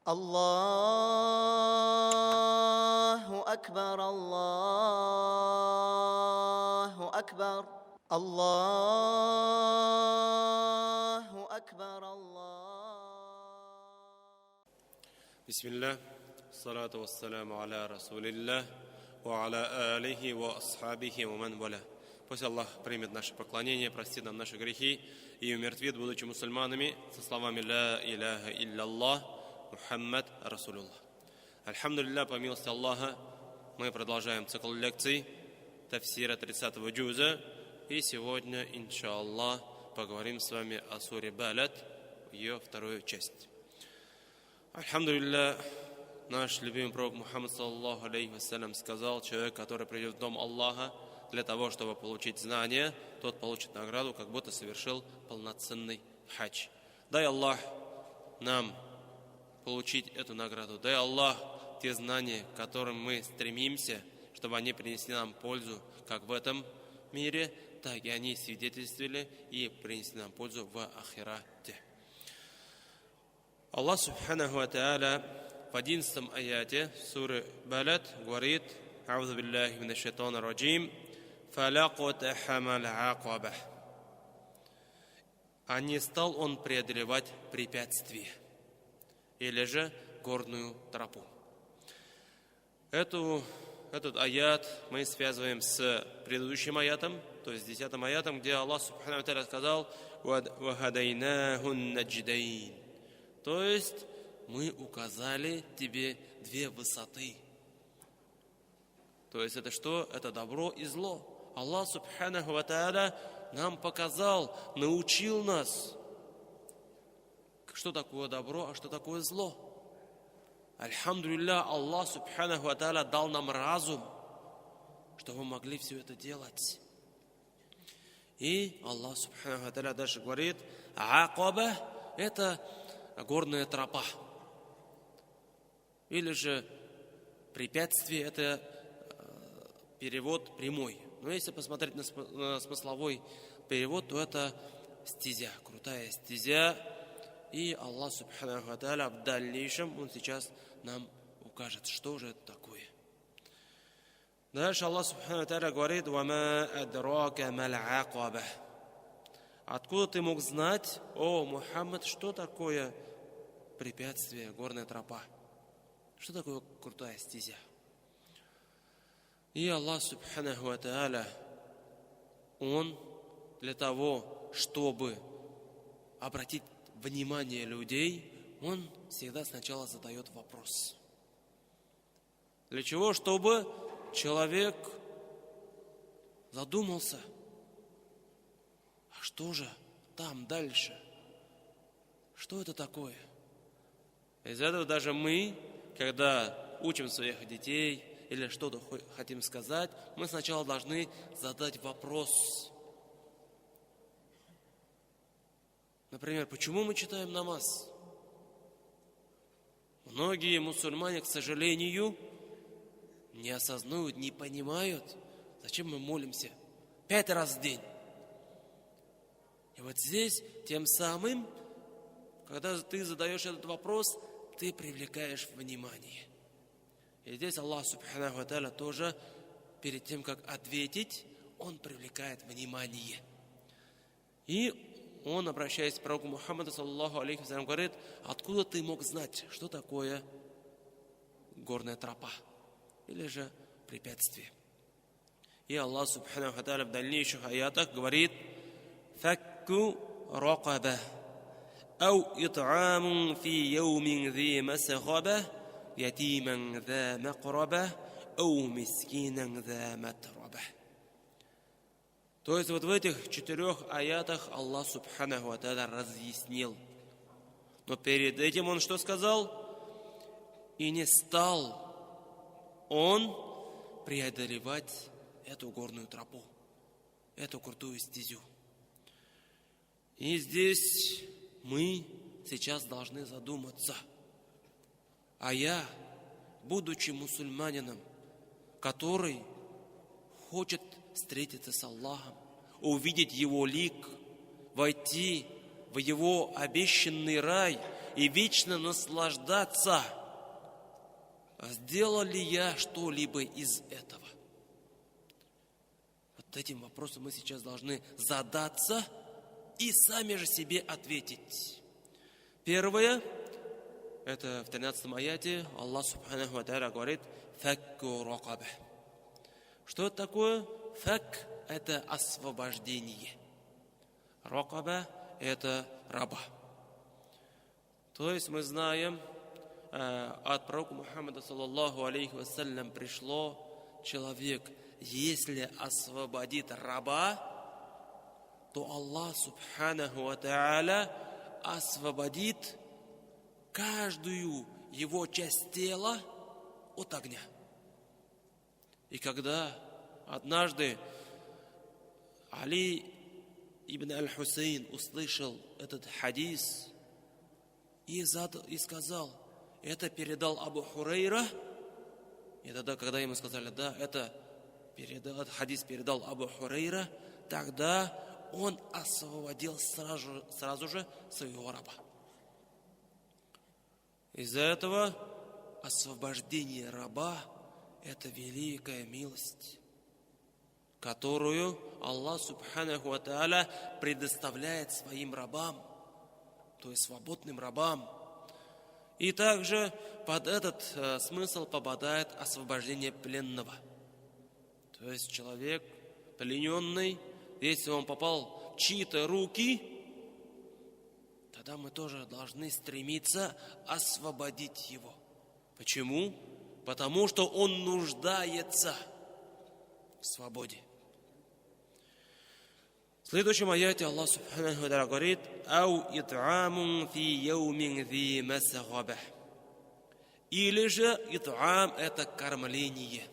الله أكبر الله أكبر الله أكبر بسم الله الصلاة والسلام على رسول الله وعلى آله وأصحابه ومن والاه. Пусть Аллах примет наше поклонение, простит нам наши грехи и умертвит, будучи мусульманами, со словами «Ла иляха илля-Аллах, Мухаммад Расулуллах». Альхамдулилля, по милости Аллаха, мы продолжаем цикл лекций тафсира 30-го джуза, и сегодня, иншаллах, поговорим с вами о суре Балад, ее вторую часть. Альхамдулилля, наш любимый пророк Мухаммад саллаллаху алейхи вассалям сказал: человек, который придет в дом Аллаха для того, чтобы получить знания, тот получит награду, как будто совершил полноценный хадж. Дай Аллах нам получить эту награду. Дай Аллах те знания, к которым мы стремимся, чтобы они принесли нам пользу как в этом мире, так и они свидетельствовали и принесли нам пользу в ахирате. Аллах субханаху ва тааля в 11 аяте суры Балад говорит: «Аузу биллахи минаш шайтанир раджим, фалaqтахамал акаба». А не стал он преодолевать препятствия, или же горную тропу. Этот аят мы связываем с предыдущим аятом, то есть 10 аятом, где Аллах субханаху ва тааля сказал: «Вахадайнаху надждайн». То есть мы указали тебе две высоты. То есть это что? Это добро и зло. Аллах субханаху ва тааля нам показал, научил нас, что такое добро, а что такое зло. Альхамдулилля, Аллах субханаху ва тааля дал нам разум, чтобы мы могли все это делать. И Аллах субханаху ва тааля дальше говорит: акаба — это горная тропа. Или же препятствие — это перевод прямой. Но если посмотреть на смысловой перевод, то это стезя, крутая стезя. И Аллах субханаху ва тааля в дальнейшем, Он сейчас нам укажет, что же это такое. Дальше Аллах субханаху ва тааля говорит: «Вама адрака мал акаба». Откуда ты мог знать, о Мухаммад, что такое препятствие, горная тропа? Что такое крутая стезя? И Аллах субханаху ва тааля, Он для того, чтобы обратить внимание людей, Он всегда сначала задает вопрос. Для чего? Чтобы человек задумался. А что же там дальше? Что это такое? Из этого даже мы, когда учим своих детей или что-то хотим сказать, мы сначала должны задать вопрос. Например, почему мы читаем намаз? Многие мусульмане, к сожалению, не осознают, не понимают, зачем мы молимся 5 раз в день. И вот здесь, тем самым, когда ты задаешь этот вопрос, ты привлекаешь внимание. И здесь Аллах субханаху ва тааля тоже, перед тем, как ответить, Он привлекает внимание. И Он, обращаясь к пророку Мухаммаду саллаллаху алейхи ва саллям, говорит: откуда ты мог знать, что такое горная тропа или же препятствие? И Аллах субханаху ва тааля в дальнейших аятах говорит: «Факку ракаба, ау ит'амун фи яумин зи масгаба, ятиман за мaqraба, ау мискинан за матраба». То есть вот в этих 4 аятах Аллах субханаху ва тааля разъяснил. Но перед этим Он что сказал? И не стал Он преодолевать эту горную тропу, эту крутую стезю. И здесь мы сейчас должны задуматься. А я, будучи мусульманином, который хочет встретиться с Аллахом, увидеть Его лик, войти в Его обещанный рай и вечно наслаждаться. Сделал ли я что-либо из этого? Вот этим вопросом мы сейчас должны задаться и сами же себе ответить. Первое, это в 13 аяте Аллах Субханаху ва Тааля говорит: «Факку ракаба». Что это такое? Фак – это освобождение. Ракаба – это раба. То есть мы знаем, от пророка Мухаммада саллаллаху алейхи вассалям пришло: человек, если освободит раба, то Аллах Субханаху ва Тааля освободит каждую его часть тела от огня. И когда однажды Али ибн аль-Хусейн услышал этот хадис и сказал: это передал Абу Хурейра. И тогда, когда ему сказали: да, этот хадис передал Абу Хурейра, тогда он освободил сразу же своего раба. Из-за этого освобождение раба – это великая милость, которую Аллах Субханаху ва Тааля предоставляет своим рабам, то есть свободным рабам. И также под этот смысл попадает освобождение пленного. То есть человек плененный, если он попал в чьи-то руки, тогда мы тоже должны стремиться освободить его. Почему? Потому что он нуждается в свободе. В следующем аяте Аллах Субханаху ва Тааля говорит: «Ау ит'амун фи яумин зи масагабах». Или же ит'ам – это кормление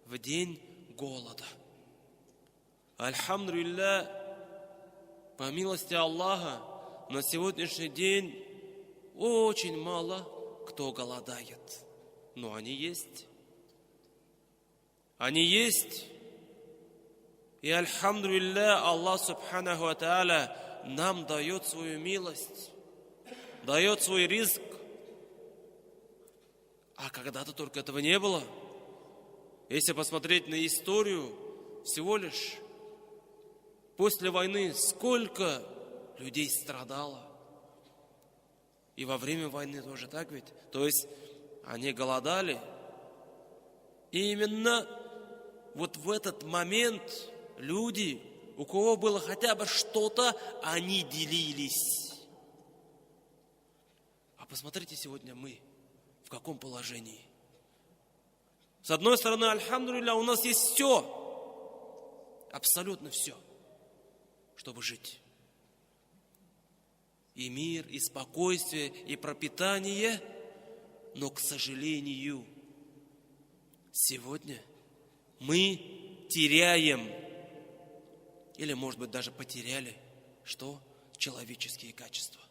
в день голода. Альхамдулилля, по милости Аллаха, на сегодняшний день очень мало кто голодает. Но они есть. Они есть. И альхамдулилля, Аллах Субханаху ва Тааля нам дает свою милость, дает свой ризк. А когда-то только этого не было. Если посмотреть на историю, всего лишь после войны сколько людей страдало. И во время войны тоже так ведь. То есть они голодали. И именно вот в этот момент люди, у кого было хотя бы что-то, они делились. А посмотрите сегодня мы, в каком положении. С одной стороны, альхамдулилля, у нас есть все, абсолютно все, чтобы жить. И мир, и спокойствие, и пропитание. Но, к сожалению, сегодня мы теряем, или, может быть, даже потеряли, что? Человеческие качества.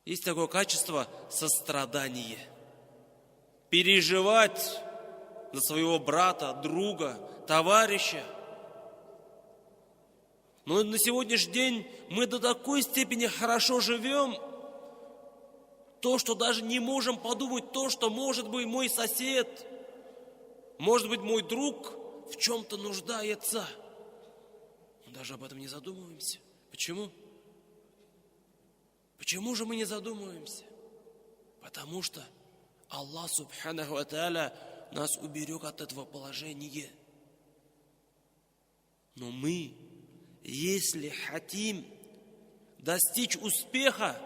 Есть такое качество – сострадание. Переживать за своего брата, друга, товарища. Но на сегодняшний день мы до такой степени хорошо живем, то, что даже не можем подумать, то, что, может быть, мой сосед, может быть, мой друг в чем-то нуждается. Мы даже об этом не задумываемся. Почему? Почему же мы не задумываемся? Потому что Аллах Субханаху ва Тааля нас уберег от этого положения. Но мы, если хотим достичь успеха,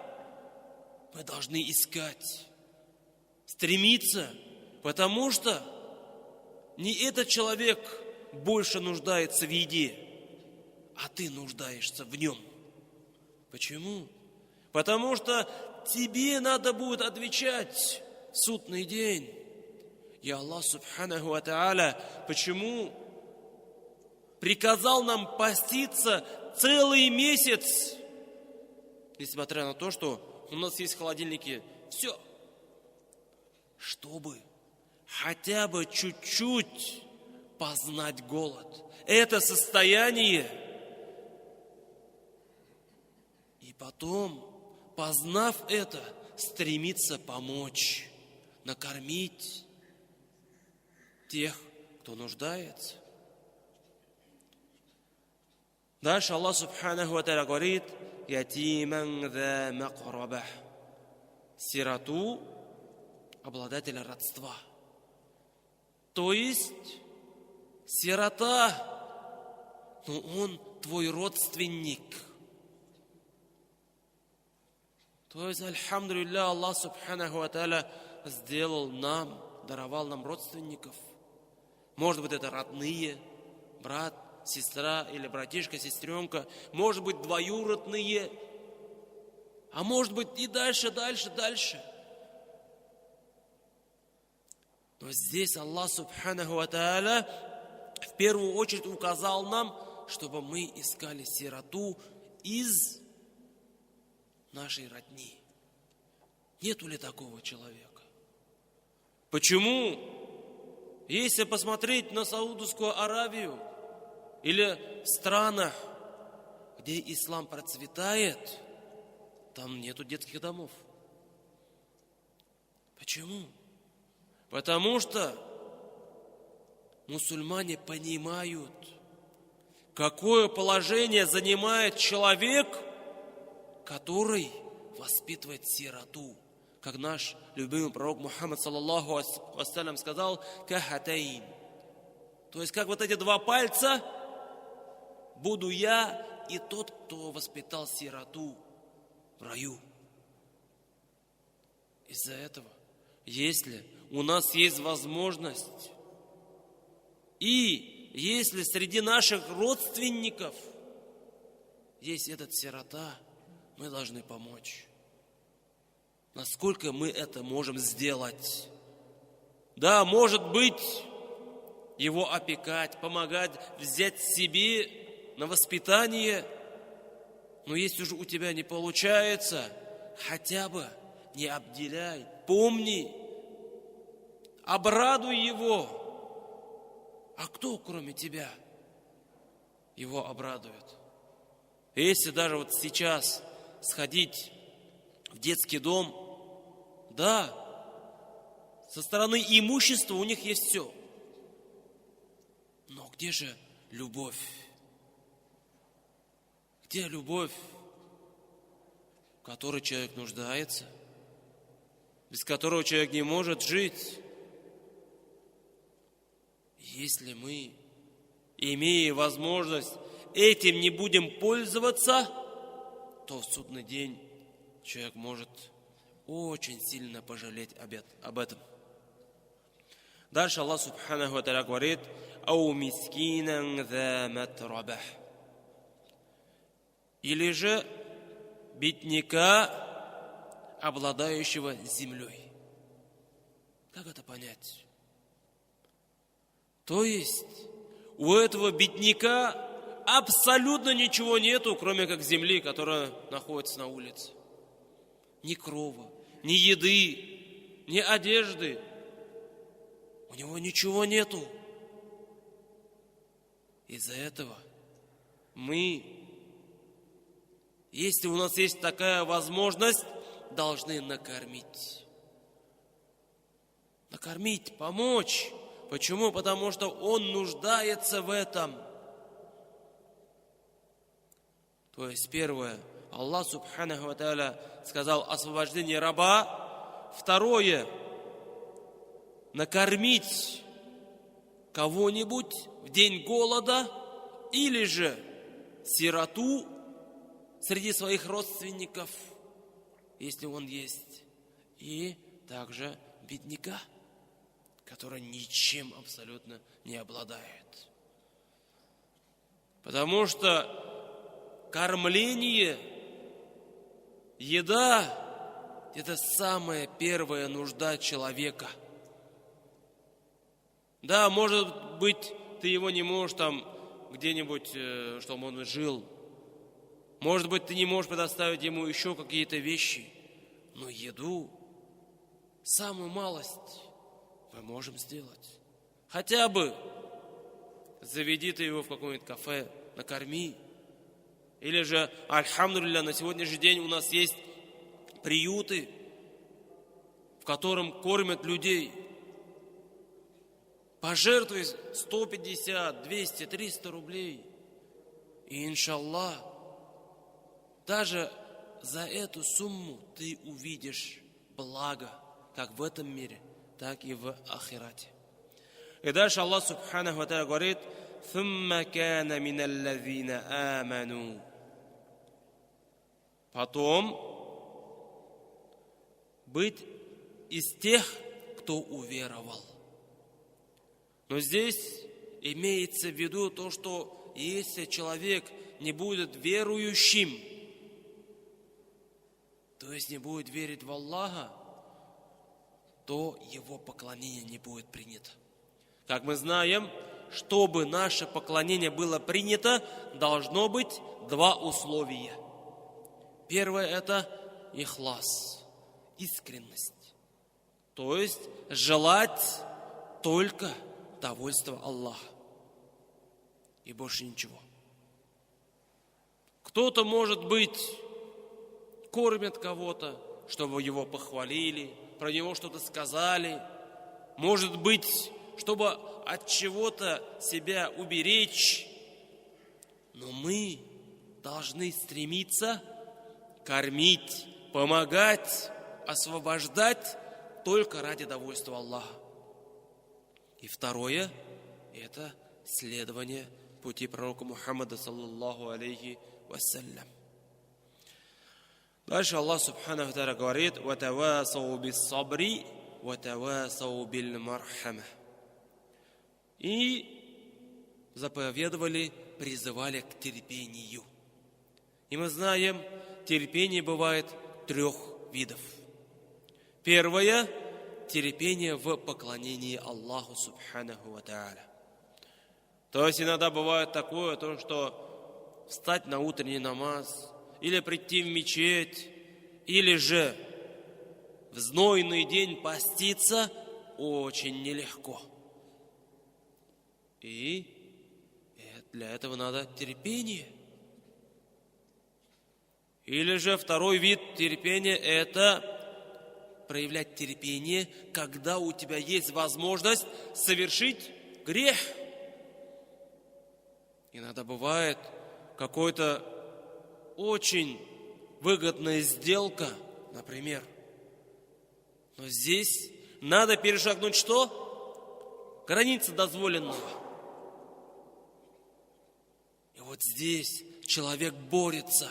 мы должны искать, стремиться, потому что не этот человек больше нуждается в еде, а ты нуждаешься в нем. Почему? Потому что тебе надо будет отвечать в судный день. И Аллах Субханаху ва Тааля почему приказал нам поститься целый месяц, несмотря на то, что у нас есть в холодильнике все, чтобы хотя бы чуть-чуть познать голод. Это состояние. И потом познав это, стремиться помочь, накормить тех, кто нуждается. Дальше Аллах Субханаху ва Тааля говорит: «Ятиман за макрабах» — сироту, обладателя родства. То есть сирота, но он твой родственник. То есть, альхамдулилля, Аллах Субханаху ва Тааля сделал нам, даровал нам родственников. Может быть, это родные, брат, сестра или братишка, сестренка. Может быть, двоюродные. А может быть, и дальше. Но здесь Аллах Субханаху ва Тааля в первую очередь указал нам, чтобы мы искали сироту из нашей родни. Нету ли такого человека? Почему? Если посмотреть на Саудовскую Аравию или в странах, где ислам процветает, там нету детских домов. Почему? Потому что мусульмане понимают, какое положение занимает человек, который воспитывает сироту. Как наш любимый пророк Мухаммад саллаллаху вассалям сказал: «Кахатайн». То есть, как вот эти два пальца, буду я и тот, кто воспитал сироту в раю. Из-за этого, если у нас есть возможность, и если среди наших родственников есть этот сирота, мы должны помочь. Насколько мы это можем сделать? Да, может быть, его опекать, помогать, взять себе на воспитание. Но если уже у тебя не получается, хотя бы не обделяй, помни, обрадуй его. А кто, кроме тебя, его обрадует? Если даже вот сейчас сходить в детский дом, да, со стороны имущества у них есть все. Но где же любовь? Где любовь, в которой человек нуждается, без которого человек не может жить? Если мы, имея возможность, этим не будем пользоваться, то в судный день человек может очень сильно пожалеть об этом. Дальше Аллах Субханаху ва Тааля говорит: «Ау мискинан за матрабах». Или же бедняка, обладающего землей. Как это понять? То есть у этого бедняка абсолютно ничего нету, кроме как земли, которая находится на улице. Ни крова, ни еды, ни одежды. У него ничего нету. Из-за этого мы, если у нас есть такая возможность, должны накормить. Накормить, помочь. Почему? Потому что он нуждается в этом. То есть первое, Аллах Субханаху ва Тааля сказал освобождение раба. Второе, накормить кого-нибудь в день голода или же сироту среди своих родственников, если он есть, и также бедняка, который ничем абсолютно не обладает. Потому что кормление, еда – это самая первая нужда человека. Да, может быть, ты его не можешь там где-нибудь, чтобы он жил. Может быть, ты не можешь предоставить ему еще какие-то вещи. Но еду, самую малость мы можем сделать. Хотя бы заведи ты его в какое-нибудь кафе, накорми. Или же, альхамдулилля, на сегодняшний день у нас есть приюты, в котором кормят людей. Пожертвуй 150, 200, 300 рублей. И иншаллах, даже за эту сумму ты увидишь благо, как в этом мире, так и в ахирате. И дальше Аллах Субханаху ва Тааля говорит: «Thumma kana миналлазина аману». Потом быть из тех, кто уверовал. Но здесь имеется в виду то, что если человек не будет верующим, то есть не будет верить в Аллаха, то его поклонение не будет принято. Как мы знаем, чтобы наше поклонение было принято, должно быть два условия. Первое – это ихлас, искренность. То есть желать только довольства Аллаха и больше ничего. Кто-то, может быть, кормит кого-то, чтобы его похвалили, про него что-то сказали. Может быть, чтобы от чего-то себя уберечь. Но мы должны стремиться кормить, помогать, освобождать только ради довольства Аллаха. И второе – это следование пути пророка Мухаммада, саллаллаху алейхи вассалям. Дальше Аллах Субханаху ва Тааля говорит: «Ватавасау биссабри, ватавасау бильмархама». И заповедовали, призывали к терпению. И мы знаем, терпение бывает 3 видов. Первое – терпение в поклонении Аллаху Субханаху ва Тааля. То есть иногда бывает такое, то, что встать на утренний намаз, или прийти в мечеть, или же в знойный день поститься очень нелегко. И для этого надо терпение. Или же второй вид терпения – это проявлять терпение, когда у тебя есть возможность совершить грех. Иногда бывает какой-то очень выгодная сделка, например. Но здесь надо перешагнуть что? Границы дозволенного. И вот здесь человек борется.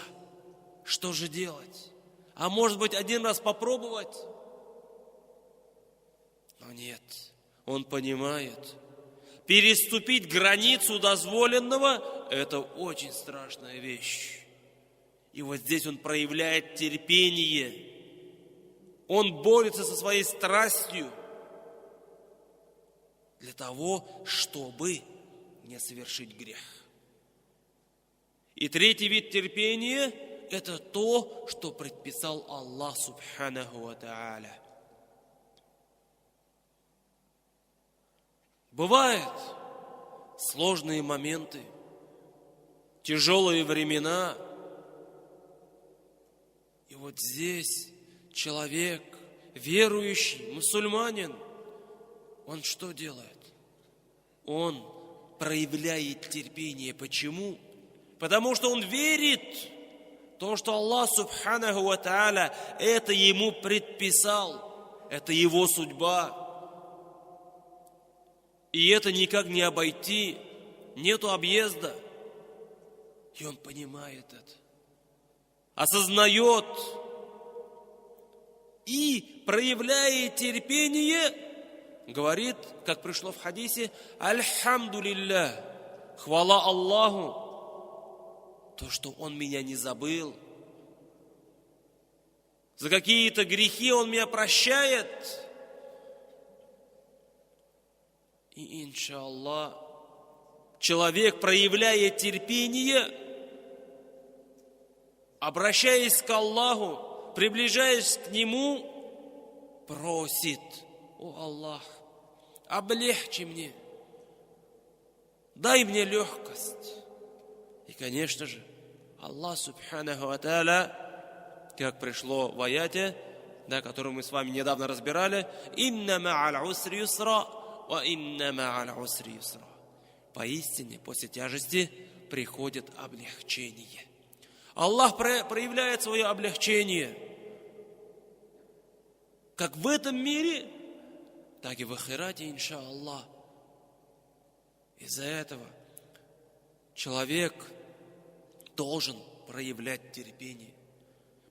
Что же делать? А может быть, один раз попробовать? Но нет, он понимает, переступить границу дозволенного – это очень страшная вещь. И вот здесь он проявляет терпение. Он борется со своей страстью для того, чтобы не совершить грех. И третий вид терпения – это то, что предписал Аллах Субханаху ва Тааля. Бывают сложные моменты, тяжелые времена. И вот здесь человек, верующий, мусульманин, он что делает? Он проявляет терпение. Почему? Потому что он верит в то, что Аллах Субханаху ва Тааля это ему предписал. Это его судьба. И это никак не обойти, нету объезда. И он понимает это, осознает и, проявляя терпение, говорит, как пришло в хадисе: «Альхамдулилля, хвала Аллаху, то, что Он меня не забыл. За какие-то грехи Он меня прощает. И, иншаллах, человек, проявляя терпение, обращаясь к Аллаху, приближаясь к Нему, просит: «О Аллах, облегчи мне, дай мне легкость». И, конечно же, Аллах Субханаху ва Тааля как пришло в аяте, да, который мы с вами недавно разбирали, «Инна ма'аль усри юсра, ва инна ма'аль усри юсра». Поистине, после тяжести приходит облегчение. Аллах проявляет свое облегчение как в этом мире, так и в ахирате, иншаллах. Из-за этого человек должен проявлять терпение,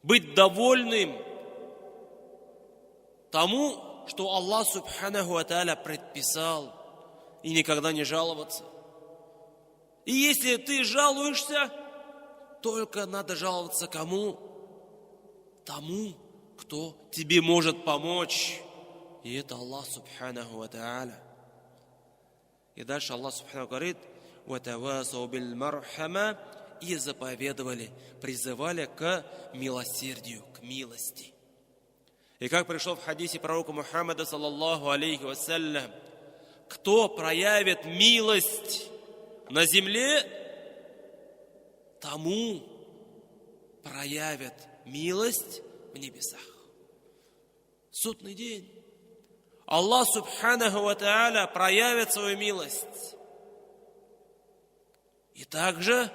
быть довольным тому, что Аллах субханаху ва тааля предписал, и никогда не жаловаться. И если ты жалуешься, только надо жаловаться кому? Тому, кто тебе может помочь. И это Аллах субханаху ва тааля. И дальше Аллах субханаху говорит: «Ватавасау биль мархама», и заповедовали, призывали к милосердию, к милости. И как пришло в хадисе пророка Мухаммада, саллаллаху алейхи вассалям, кто проявит милость на земле, тому проявят милость в небесах. Судный день. Аллах субханаху ва тааля проявит свою милость. И также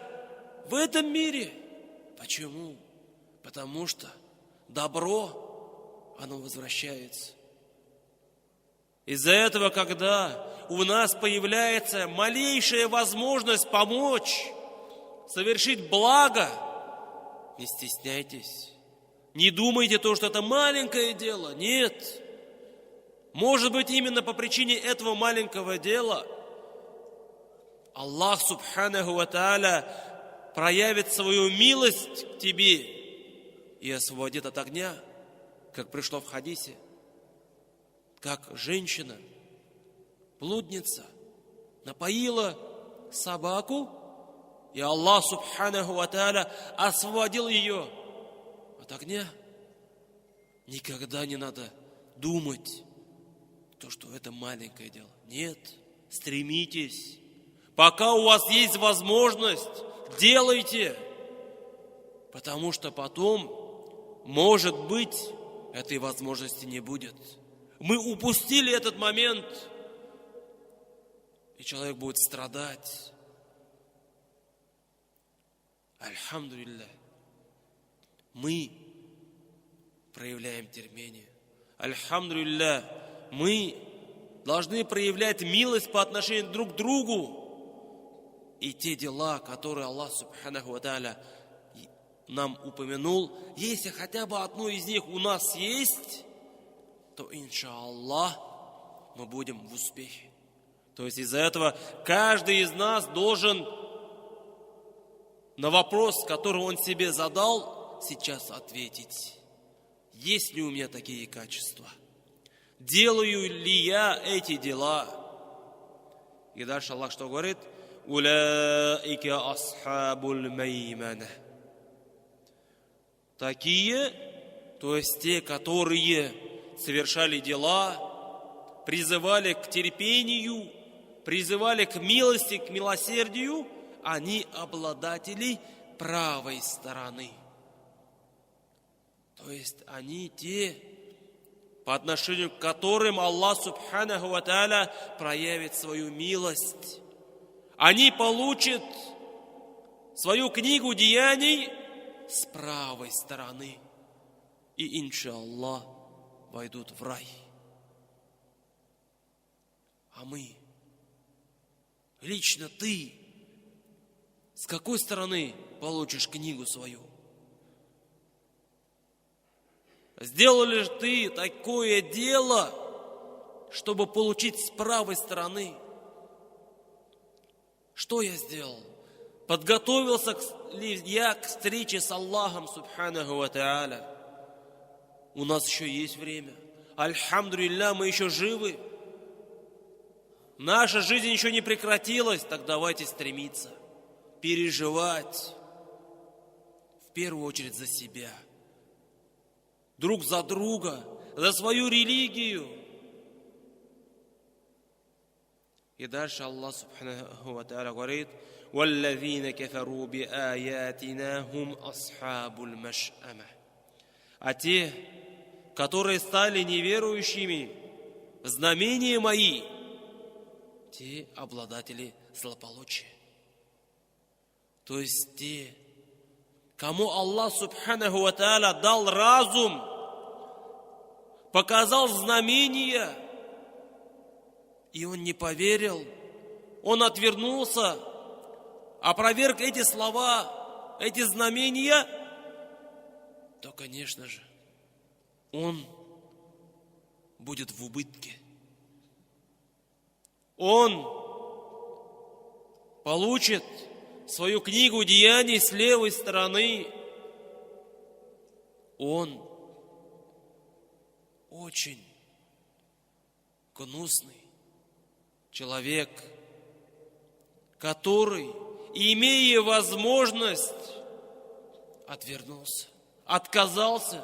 в этом мире. Почему? Потому что добро, оно возвращается. Из-за этого, когда у нас появляется малейшая возможность помочь, совершить благо, не стесняйтесь. Не думайте то, что это маленькое дело. Нет. Может быть, именно по причине этого маленького дела Аллах субханаху ва тааля проявит свою милость к тебе и освободит от огня, как пришло в хадисе. Как женщина, блудница, напоила собаку, и Аллах субханаху ва тааля освободил ее от огня. Никогда не надо думать, то, что это маленькое дело. Нет, стремитесь. Пока у вас есть возможность, делайте. Потому что потом, может быть, этой возможности не будет. Мы упустили этот момент, и человек будет страдать. Альхамдулиллах. Мы проявляем терпение. Альхамдулиллах. Мы должны проявлять милость по отношению друг к другу. И те дела, которые Аллах субханаху ва тааля нам упомянул, если хотя бы одно из них у нас есть, то, иншаллах, мы будем в успехе. То есть из-за этого каждый из нас должен на вопрос, который он себе задал, сейчас ответить. Есть ли у меня такие качества? Делаю ли я эти дела? И дальше Аллах что говорит? «Уляика асхабуль маймана». Такие, то есть те, которые совершали дела, призывали к терпению, призывали к милости, к милосердию, они обладатели правой стороны. То есть они те, по отношению к которым Аллах субханаху ва тааля проявит свою милость. Они получат свою книгу деяний с правой стороны и, иншаллах, войдут в рай. А мы, лично ты, с какой стороны получишь книгу свою? Сделал ли ты такое дело, чтобы получить с правой стороны? Что я сделал? Подготовился ли я к встрече с Аллахом субханаху ва тааля? У нас еще есть время. Альхамдулиллах, мы еще живы. Наша жизнь еще не прекратилась. Так давайте стремиться, переживать. В первую очередь за себя. Друг за друга, за свою религию. И дальше Аллах субханаху ва тааля говорит: «Валлазина кафару би аятина хум асхабуль маш'ама». А те, которые стали неверующими в знамения мои, те обладатели злополучия. То есть те, кому Аллах Субханаху ва Тааля дал разум, показал знамения, и он не поверил, он отвернулся, опроверг эти слова, эти знамения, то, конечно же, он будет в убытке. Он получит свою книгу деяний с левой стороны. Он очень гнусный человек, который, имея возможность, отвернулся, отказался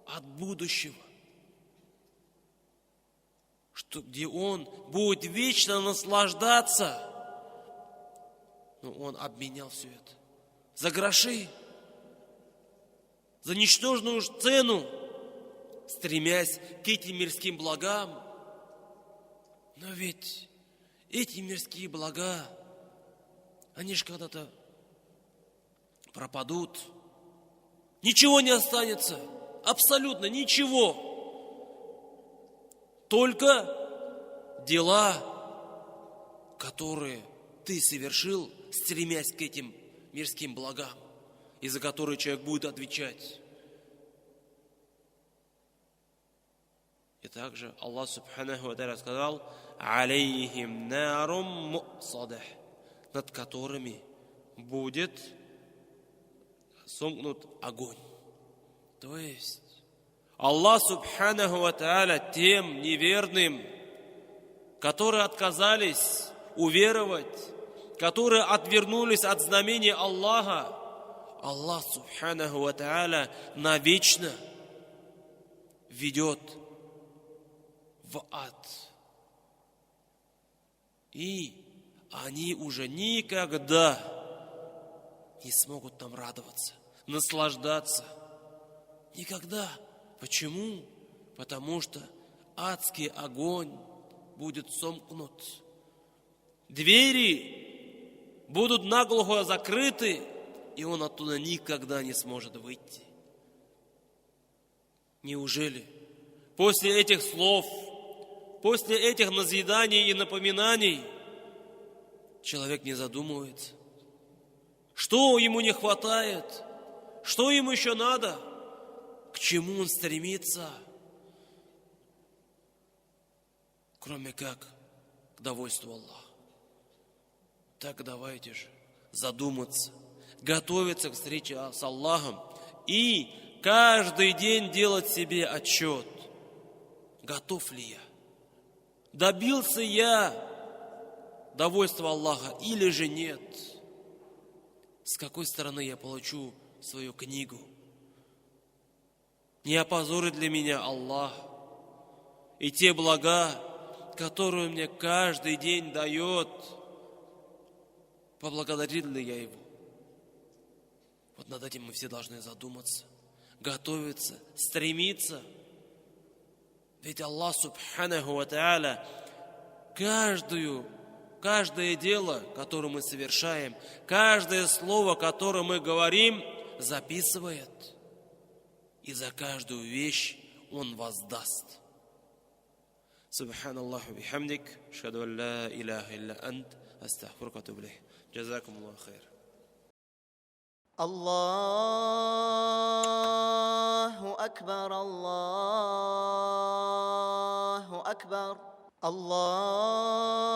от будущего, где он будет вечно наслаждаться. Но он обменял все это за гроши, за ничтожную цену, стремясь к этим мирским благам. Но ведь эти мирские блага, они же когда-то пропадут. Ничего не останется, абсолютно ничего. Только дела, которые ты совершил, стремясь к этим мирским благам, и за которые человек будет отвечать. И также Аллах Субханаху ва Тааля сказал: «Алейхим нарум му'садах», над которыми будет сомкнут огонь. То есть Аллах Субханаху ва Тааля тем неверным, которые отказались уверовать, которые отвернулись от знамения Аллаха, Аллах Субханаху ва Тааля навечно ведет в ад. И они уже никогда не смогут там радоваться, наслаждаться. Никогда. Почему? Потому что адский огонь будет сомкнут. Двери будут наглухо закрыты, и он оттуда никогда не сможет выйти. Неужели после этих слов, после этих назиданий и напоминаний человек не задумывается? Что ему не хватает? Что ему еще надо? К чему он стремится? Кроме как к довольству Аллаха. Так давайте же задуматься, готовиться к встрече с Аллахом и каждый день делать себе отчет. Готов ли я? Добился я довольства Аллаха или же нет? С какой стороны я получу свою книгу? Не опозорит ли меня Аллах? И те блага, которые мне каждый день дает, поблагодарил ли я его? Вот над этим мы все должны задуматься, готовиться, стремиться. Ведь Аллах Субханаху ва Тааля каждое дело, которое мы совершаем, каждое слово, которое мы говорим, записывает. И за каждую вещь Он воздаст. Субханаллаху бихамдик, ашхаду ан ла илаха илля ант, астагфирука ва атубу илейк. Джазакумуллаху хайр. الله أكبر الله أكبر الله